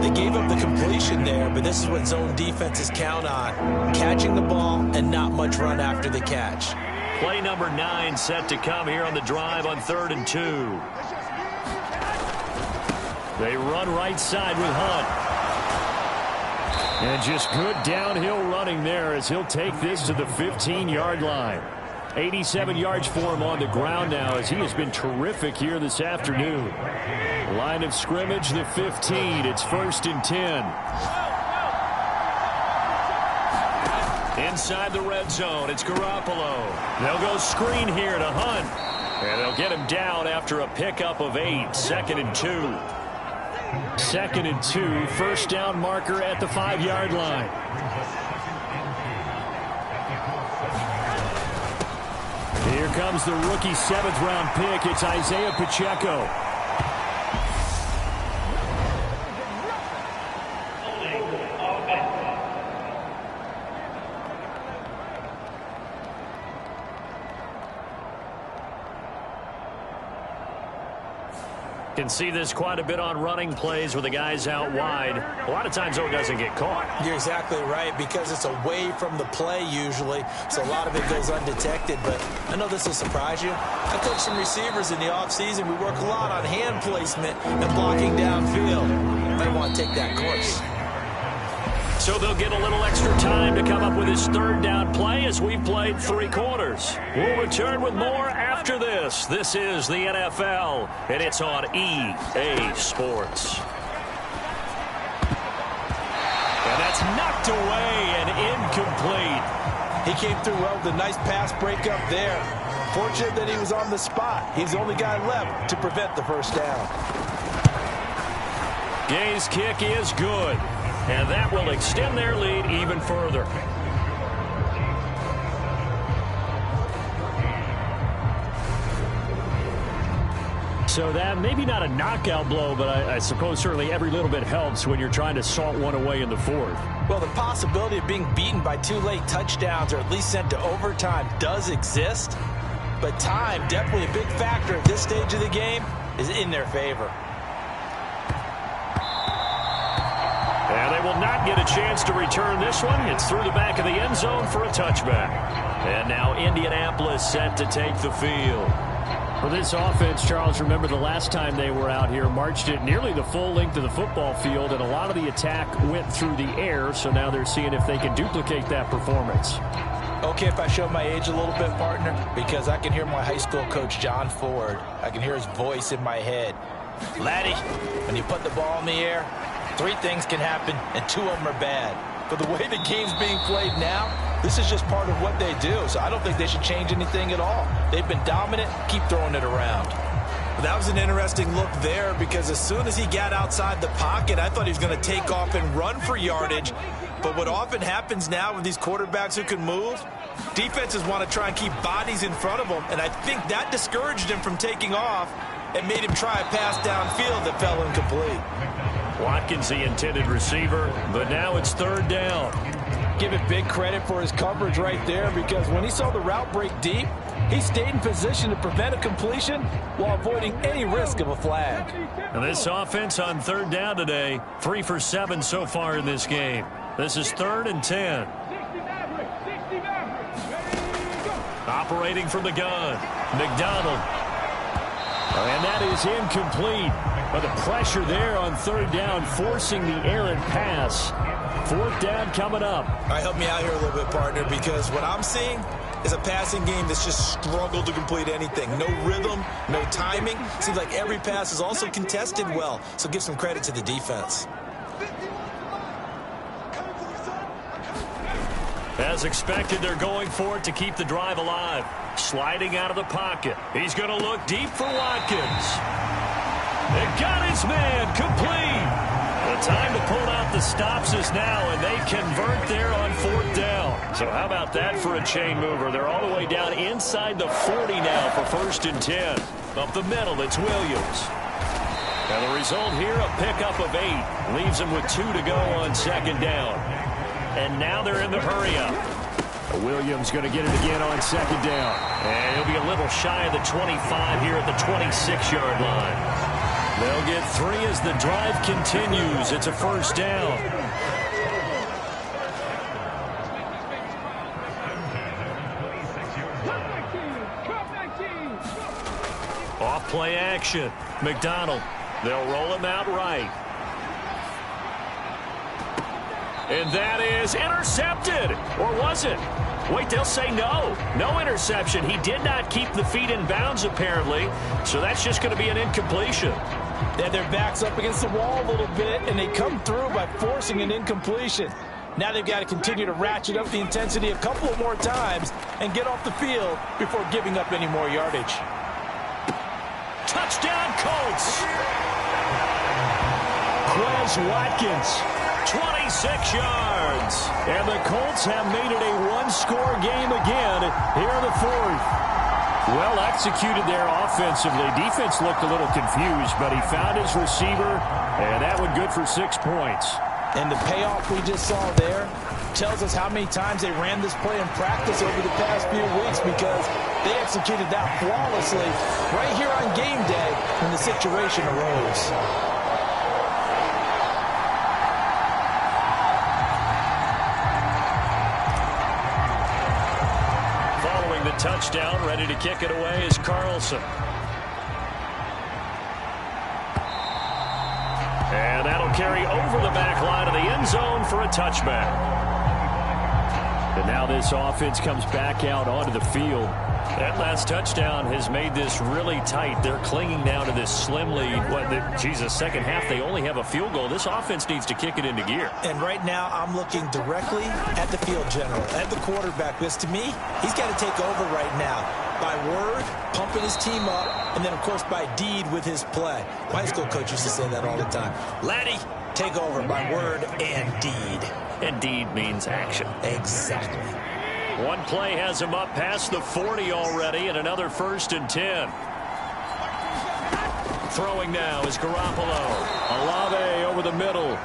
Speaker 3: They gave up the completion there, but this is what zone defenses count on. Catching the ball and not much run after the catch.
Speaker 2: Play number 9 set to come here on the drive on 3rd and 2.
Speaker 4: They run right side with Hunt. And just good downhill running there as he'll take this to the 15-yard line. 87 yards for him on the ground now as he has been terrific here this afternoon. Line of scrimmage, the 15. It's 1st and 10.
Speaker 2: Inside the red zone, it's Garoppolo. They'll go screen here to Hunt. And they'll get him down after a pickup of 8. 2nd and 2.
Speaker 4: 2nd and 2. 1st down marker at the 5-yard line. Here comes the rookie 7th-round pick. It's Isaiah Pacheco.
Speaker 2: Can see this quite a bit on running plays where the guy's out wide. A lot of times, though, it doesn't get caught.
Speaker 3: You're exactly right because it's away from the play usually, so a lot of it goes undetected. But I know this will surprise you. I coach some receivers in the offseason. We work a lot on hand placement and blocking downfield. Might want to take that course.
Speaker 2: So they'll get a little extra time to come up with his 3rd down play as we've played 3 quarters. We'll return with more after this. This is the NFL, and it's on EA Sports. And that's knocked away and incomplete.
Speaker 3: He came through well with a nice pass breakup there. Fortunate that he was on the spot. He's the only guy left to prevent the first down.
Speaker 2: Gay's kick is good, and that will extend their lead even further.
Speaker 4: So that maybe not a knockout blow, but I suppose certainly every little bit helps when you're trying to salt one away in the fourth.
Speaker 3: Well, the possibility of being beaten by 2 late touchdowns or at least sent to overtime does exist, but time, definitely a big factor at this stage of the game, is in their favor.
Speaker 2: And they will not get a chance to return this one. It's through the back of the end zone for a touchback. And now Indianapolis set to take the field.
Speaker 4: For this offense, Charles, remember the last time they were out here, marched it nearly the full length of the football field, and a lot of the attack went through the air, so now they're seeing if they can duplicate that performance.
Speaker 3: Okay, if I show my age a little bit, partner, because I can hear my high school coach, John Ford. I can hear his voice in my head. Laddie, when you put the ball in the air, 3 things can happen, and 2 of them are bad. But the way the game's being played now, this is just part of what they do, so I don't think they should change anything at all. They've been dominant. Keep throwing it around.
Speaker 5: That was an interesting look there because as soon as he got outside the pocket, I thought he was going to take off and run for yardage. But what often happens now with these quarterbacks who can move, defenses want to try and keep bodies in front of them, and I think that discouraged him from taking off and made him try a pass downfield that fell incomplete.
Speaker 2: Watkins, the intended receiver, but now it's 3rd down.
Speaker 3: Give it big credit for his coverage right there because when he saw the route break deep, he stayed in position to prevent a completion while avoiding any risk of a flag.
Speaker 2: And this offense on 3rd down today, 3 for 7 so far in this game. This is 3rd and 10. Operating from the gun, McDonald.
Speaker 4: And that is incomplete. But the pressure there on 3rd down, forcing the errant pass. 4th down coming up.
Speaker 5: All right, help me out here a little bit, partner, because what I'm seeing is a passing game that's just struggled to complete anything. No rhythm, no timing. Seems like every pass is also contested well, so give some credit to the defense.
Speaker 2: As expected, they're going for it to keep the drive alive. Sliding out of the pocket. He's going to look deep for Watkins. They got his man complete. The time to pull out the stops is now, and they convert there on 4th down. So how about that for a chain mover? They're all the way down inside the 40 now for 1st and 10. Up the middle, it's Williams. And the result here, a pickup of 8. Leaves them with 2 to go on 2nd down. And now they're in the hurry-up.
Speaker 4: Williams going to get it again on 2nd down.
Speaker 2: And he'll be a little shy of the 25 here at the 26-yard line. They'll get 3 as the drive continues. It's a 1st down. Off play action. McDonald. They'll roll him out right. And that is intercepted. Or was it? Wait, they'll say no. No interception. He did not keep the feet in bounds, apparently. So that's just going to be an incompletion.
Speaker 3: They had their backs up against the wall a little bit, and they come through by forcing an incompletion. Now they've got to continue to ratchet up the intensity a couple of more times and get off the field before giving up any more yardage.
Speaker 2: Touchdown, Colts!
Speaker 4: Quez Watkins.
Speaker 2: 26 yards.
Speaker 4: And the Colts have made it a 1-score game again here in the 4th. Well executed there offensively. Defense looked a little confused, but he found his receiver, and that one good for 6 points.
Speaker 3: And the payoff we just saw there tells us how many times they ran this play in practice over the past few weeks because they executed that flawlessly right here on game day when the situation arose.
Speaker 2: Touchdown, ready to kick it away is Carlson. And that'll carry over the back line of the end zone for a touchback.
Speaker 4: But now this offense comes back out onto the field. That last touchdown has made this really tight. They're clinging now to this slim lead. Second half, they only have a field goal. This offense needs to kick it into gear.
Speaker 3: And right now, I'm looking directly at the field general, at the quarterback, because to me, he's got to take over right now. By word, pumping his team up, and then, of course, by deed with his play. My high school coach used to say that all the time. Laddie, take over by word and deed.
Speaker 2: And deed means action.
Speaker 3: Exactly.
Speaker 2: One play has him up past the 40 already, and another 1st and 10. Throwing now is Garoppolo.
Speaker 4: Olave over the middle.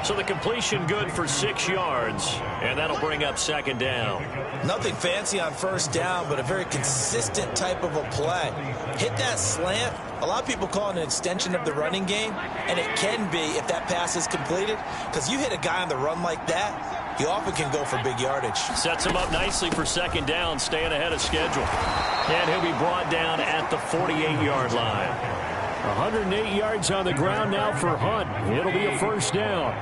Speaker 2: So the completion good for 6 yards, and that'll bring up 2nd down.
Speaker 3: Nothing fancy on 1st down, but a very consistent type of a play. Hit that slant. A lot of people call it an extension of the running game, and it can be if that pass is completed, because you hit a guy on the run like that, he often can go for big yardage.
Speaker 2: Sets him up nicely for 2nd down, staying ahead of schedule. And he'll be brought down at the 48-yard line.
Speaker 4: 108 yards on the ground now for Hunt. It'll be a 1st down.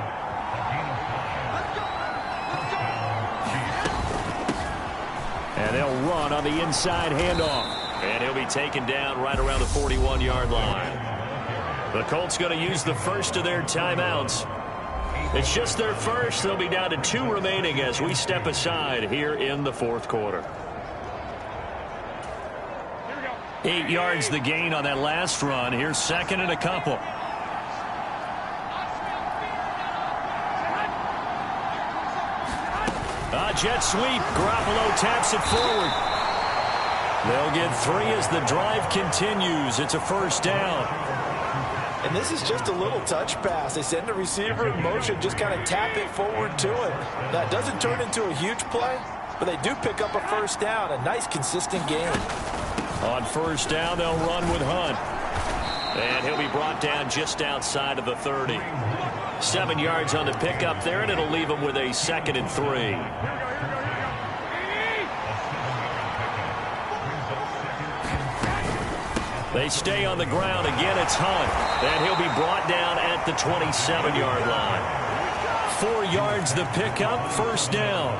Speaker 4: And they'll run on the inside handoff.
Speaker 2: And he'll be taken down right around the 41-yard line. The Colts going to use the first of their timeouts. It's just their first. They'll be down to 2 remaining as we step aside here in the 4th quarter. 8 yards the gain on that last run. Here's 2nd and a couple. Jet sweep. Garoppolo taps it forward. They'll get 3 as the drive continues. It's a 1st down.
Speaker 3: And this is just a little touch pass. They send the receiver in motion, just kind of tap it forward to him. Now, it doesn't turn into a huge play, but they do pick up a 1st down. A nice, consistent game.
Speaker 2: On 1st down, they'll run with Hunt. And he'll be brought down just outside of the 30. 7 yards on the pickup there, and it'll leave him with a 2nd and 3. They stay on the ground. Again, it's Hunt. And he'll be brought down at the 27-yard line. 4 yards the pickup, 1st down.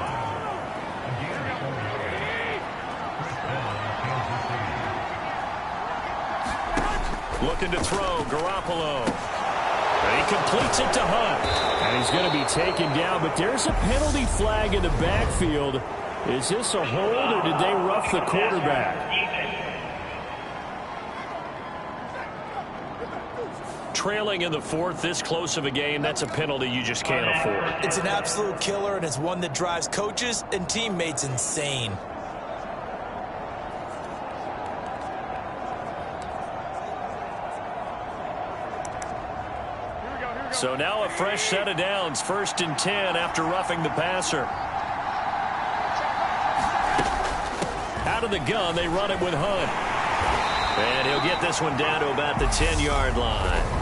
Speaker 2: Looking to throw, Garoppolo. And he completes it to Hunt.
Speaker 4: And he's going to be taken down, but there's a penalty flag in the backfield. Is this a hold, or did they rough the quarterback?
Speaker 2: Trailing in the 4th, this close of a game, that's a penalty you just can't afford.
Speaker 3: It's an absolute killer, and it's one that drives coaches and teammates insane.
Speaker 2: So now a fresh set of downs, 1st and 10 after roughing the passer. Out of the gun, they run it with Hunt. And he'll get this one down to about the 10-yard line.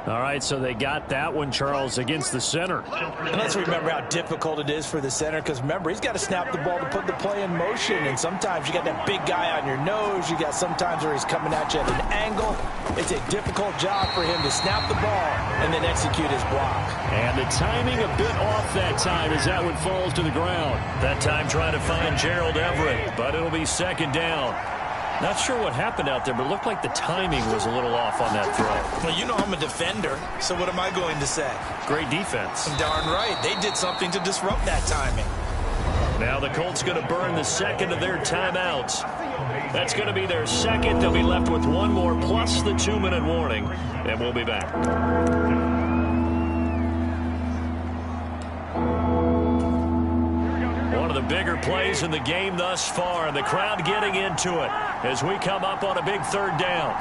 Speaker 4: All right, so they got that one, Charles, against the center.
Speaker 3: And let's remember how difficult it is for the center, because remember, he's got to snap the ball to put the play in motion, and sometimes you got that big guy on your nose. You got sometimes where he's coming at you at an angle. It's a difficult job for him to snap the ball and then execute his block.
Speaker 4: And the timing a bit off that time as that one falls to the ground.
Speaker 2: That time trying to find Gerald Everett, but it'll be 2nd down. Not sure what happened out there, but it looked like the timing was a little off on that throw.
Speaker 3: Well, you know I'm a defender, so what am I going to say?
Speaker 2: Great defense.
Speaker 3: Darn right. They did something to disrupt that timing.
Speaker 2: Now the Colts going to burn the 2nd of their timeouts. That's going to be their 2nd. They'll be left with 1 more plus the 2-minute warning, and we'll be back. One of the bigger plays in the game thus far, and the crowd getting into it as we come up on a big 3rd down.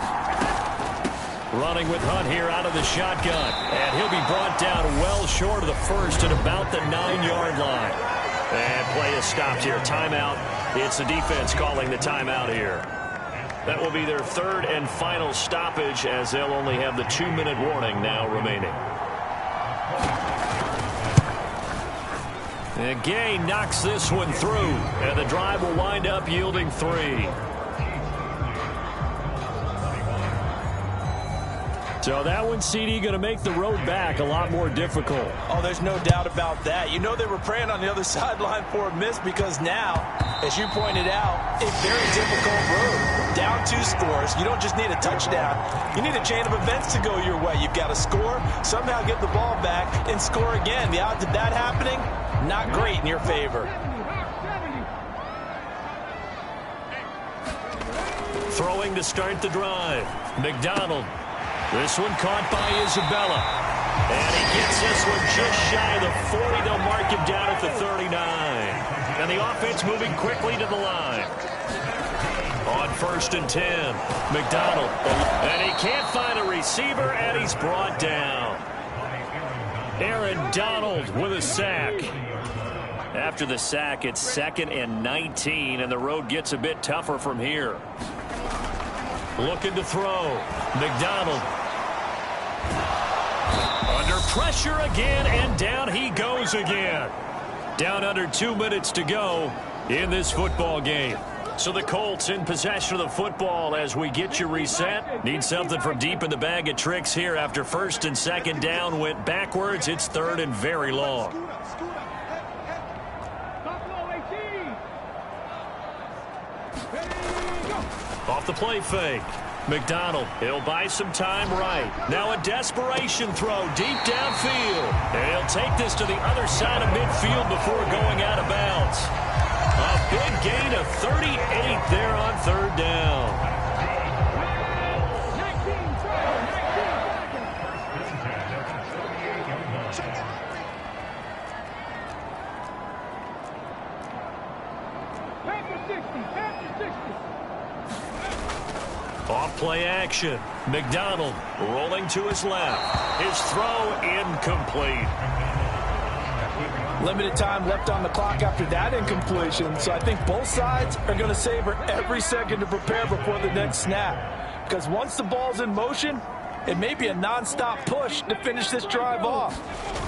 Speaker 2: Running with Hunt here out of the shotgun, and he'll be brought down well short of the 1st at about the 9-yard line. And play is stopped here. Timeout. It's the defense calling the timeout here. That will be their 3rd and final stoppage, as they'll only have the 2-minute warning now remaining. And Gay knocks this one through, and the drive will wind up yielding 3.
Speaker 4: So that one, CD, going to make the road back a lot more difficult.
Speaker 3: Oh, there's no doubt about that. You know they were praying on the other sideline for a miss because now, as you pointed out, a very difficult road. Down 2 scores. You don't just need a touchdown. You need a chain of events to go your way. You've got to score, somehow get the ball back, and score again. The odds of that happening, not great in your favor.
Speaker 4: Throwing to start the drive. McDonald. This one caught by Isabella. And he gets this one just shy of the 40. They'll mark him down at the 39. And the offense moving quickly to the line. On 1st and 10, McDonald. And he can't find a receiver, and he's brought down. Aaron Donald with a sack. After the sack, it's 2nd and 19, and the road gets a bit tougher from here. Looking to throw. McDonald. Under pressure again, and down he goes again. Down under 2 minutes to go in this football game. So the Colts in possession of the football as we get you reset. Need something from deep in the bag of tricks here after 1st and 2nd down went backwards. It's 3rd and very long. Off the play fake. McDonald, he'll buy some time right. Now a desperation throw deep downfield. And he'll take this to the other side of midfield before going out of bounds. A big gain of 38 there on 3rd down. Off play action. McDonald rolling to his left. His throw incomplete.
Speaker 3: Limited time left on the clock after that incompletion, so I think both sides are going to savor every second to prepare before the next snap. Because once the ball's in motion, it may be a non-stop push to finish this drive off.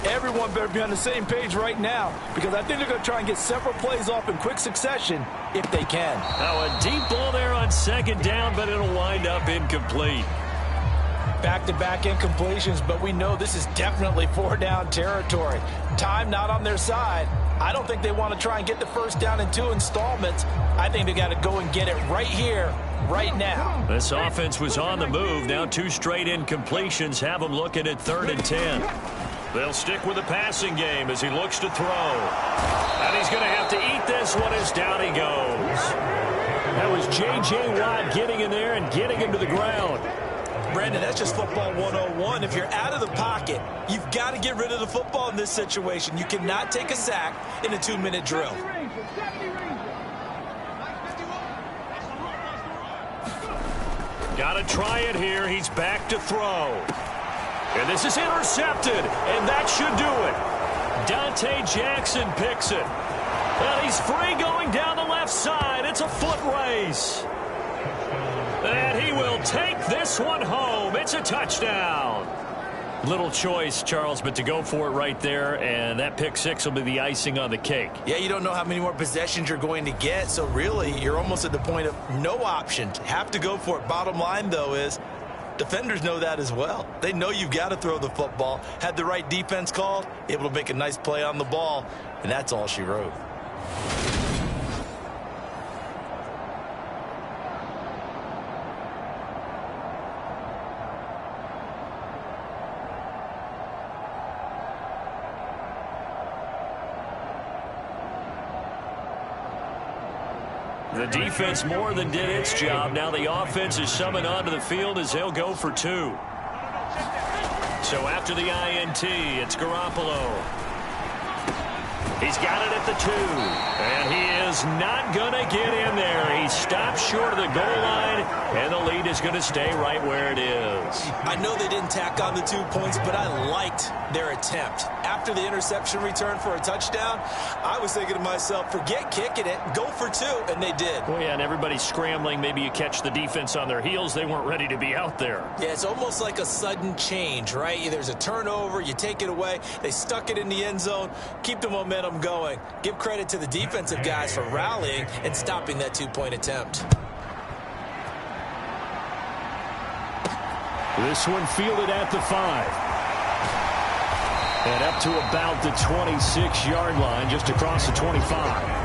Speaker 3: Everyone better be on the same page right now, because I think they're going to try and get several plays off in quick succession if they can.
Speaker 4: Now a deep ball there on 2nd down, but it'll wind up incomplete.
Speaker 3: Back-to-back incompletions, but we know this is definitely 4-down territory. Time not on their side. I don't think they want to try and get the 1st down in 2 installments. I think they got to go and get it right here, right now.
Speaker 4: This offense was on the move. Now 2 straight incompletions have them looking at 3rd and 10. They'll stick with the passing game as he looks to throw. And he's going to have to eat this one as down he goes. That was J.J. Watt getting in there and getting him to the ground.
Speaker 5: Brandon, that's just football 101. If you're out of the pocket, you've got to get rid of the football in this situation. You cannot take a sack in a 2-minute drill.
Speaker 4: Got to try it here. He's back to throw. And this is intercepted, and that should do it. Dante Jackson picks it. And he's free going down the left side. It's a foot race. And he will take this one home. It's a touchdown. Little choice, Charles, but to go for it right there, and that pick 6 will be the icing on the cake.
Speaker 5: Yeah, you don't know how many more possessions you're going to get, so really you're almost at the point of no option. Have to go for it. Bottom line, though, is defenders know that as well. They know you've got to throw the football. Had the right defense called, able to make a nice play on the ball, and that's all she wrote.
Speaker 4: The defense more than did its job. Now the offense is summoned onto the field as they'll go for 2. So after the INT, it's Garoppolo. He's got it at the 2. And he is not going to get in there. He stops short of the goal line, and the lead is going to stay right where it is.
Speaker 5: I know they didn't tack on the 2 points, but I liked their attempt. After the interception return for a touchdown, I was thinking to myself, forget kicking it, go for 2, and they did.
Speaker 4: Oh, yeah, and everybody's scrambling. Maybe you catch the defense on their heels. They weren't ready to be out there.
Speaker 5: Yeah, it's almost like a sudden change, right? There's a turnover, you take it away, they stuck it in the end zone, keep the momentum going. Give credit to the defensive guys for rallying and stopping that 2-point attempt.
Speaker 4: This one fielded at the 5. And up to about the 26-yard line, just across the 25.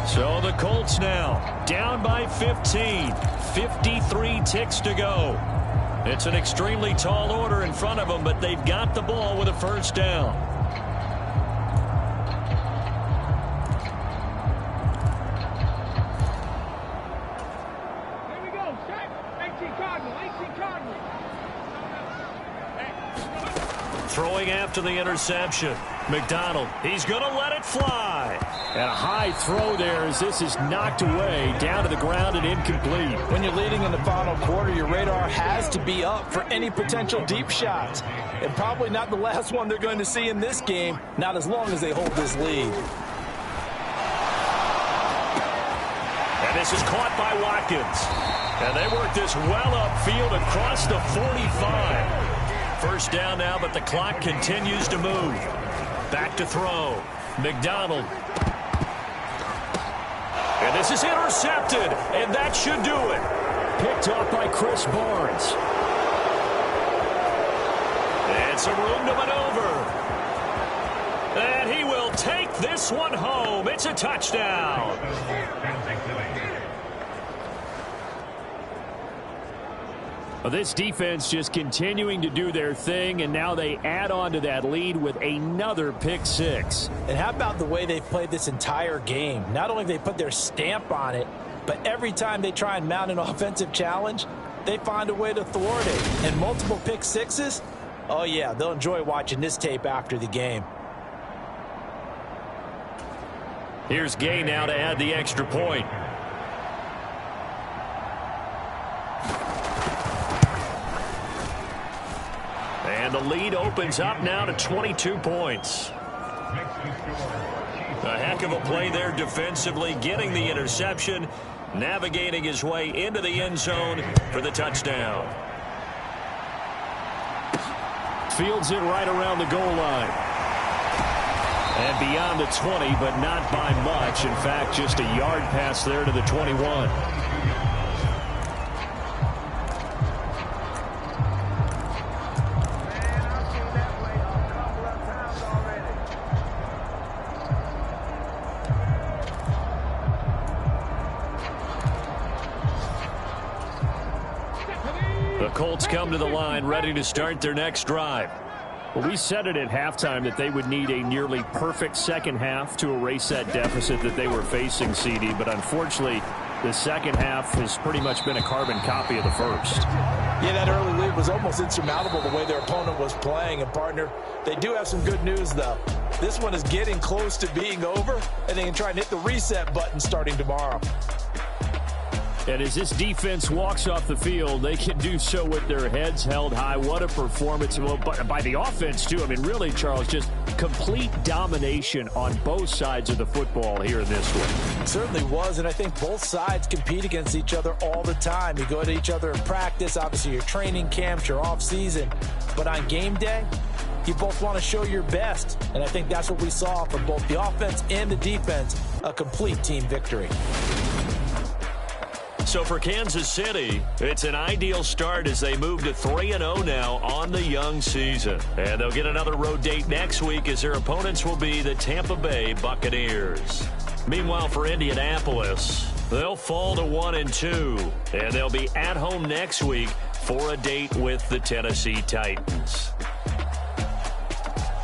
Speaker 4: So the Colts now down by 15. 53 ticks to go. It's an extremely tall order in front of them, but they've got the ball with a first down.
Speaker 6: Here we go. Check. 18 Cardinal. 18 Cardinal.
Speaker 2: Throwing after the interception. McDonald, he's going to let it fly.
Speaker 4: And a high throw there as this is knocked away, down to the ground and incomplete.
Speaker 3: When you're leading in the final quarter, your radar has to be up for any potential deep shots. And probably not the last one they're going to see in this game, not as long as they hold this lead.
Speaker 2: And this is caught by Watkins. And they work this well upfield across the 45. First down now, but the clock continues to move. Back to throw. McDonald. And this is intercepted, and that should do it.
Speaker 4: Picked off by Chris Barnes.
Speaker 2: And some room to maneuver. And he will take this one home. It's a touchdown.
Speaker 4: Well, this defense just continuing to do their thing, and now they add on to that lead with another pick six.
Speaker 3: And how about the way they've played this entire game? Not only have they put their stamp on it, but every time they try and mount an offensive challenge, they find a way to thwart it. And multiple pick sixes? Oh, yeah, they'll enjoy watching this tape after the game.
Speaker 2: Here's Gay now to add the extra point. And the lead opens up now to 22 points. A heck of a play there defensively, getting the interception, navigating his way into the end zone for the touchdown.
Speaker 4: Fields it right around the goal line. And beyond the 20, but not by much. In fact, just a yard pass there to the 21.
Speaker 2: The Colts come to the line ready to start their next drive.
Speaker 4: Well, we said it at halftime that they would need a nearly perfect second half to erase that deficit that they were facing, CD. But unfortunately, the second half has pretty much been a carbon copy of the first.
Speaker 3: Yeah, that early lead was almost insurmountable the way their opponent was playing. And, partner, they do have some good news, though. This one is getting close to being over, and they can try and hit the reset button starting tomorrow.
Speaker 4: And as this defense walks off the field, they can do so with their heads held high. What a performance by the offense, too. I mean, really, Charles, just complete domination on both sides of the football here in this one.
Speaker 3: It certainly was, and I think both sides compete against each other all the time. You go to each other in practice, obviously your training camps, your off-season. But on game day, you both want to show your best. And I think that's what we saw from both the offense and the defense, a complete team victory.
Speaker 2: So for Kansas City, it's an ideal start as they move to 3-0 now on the young season. And they'll get another road date next week as their opponents will be the Tampa Bay Buccaneers. Meanwhile, for Indianapolis, they'll fall to 1-2. And they'll be at home next week for a date with the Tennessee Titans.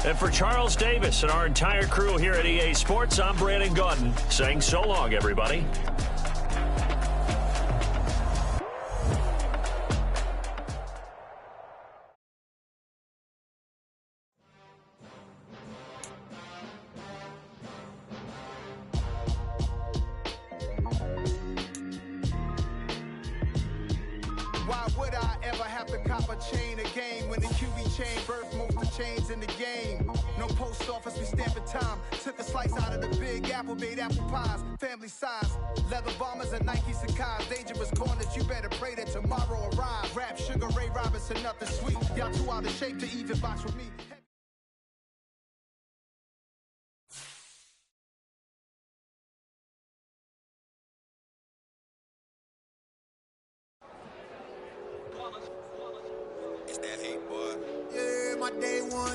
Speaker 2: And for Charles Davis and our entire crew here at EA Sports, I'm Brandon Gaudin saying so long, everybody.
Speaker 7: Why would I ever have to cop a chain again when the QB chain birthed most of the chains in the game? No post office, we stamping time. Took a slice out of the big apple, made apple pies, family size. Leather bombers and Nike Sacai's. Dangerous corners, you better pray that tomorrow arrives. Rap, Sugar Ray Robinson, nothing sweet. Y'all too out of shape to even box with me.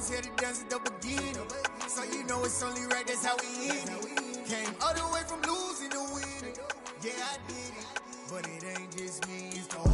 Speaker 8: ones here to dance at the beginning. So you know it's only right, that's how we end it. Came all the way from losing to winning. Yeah, I did it. But it ain't just me, it's the whole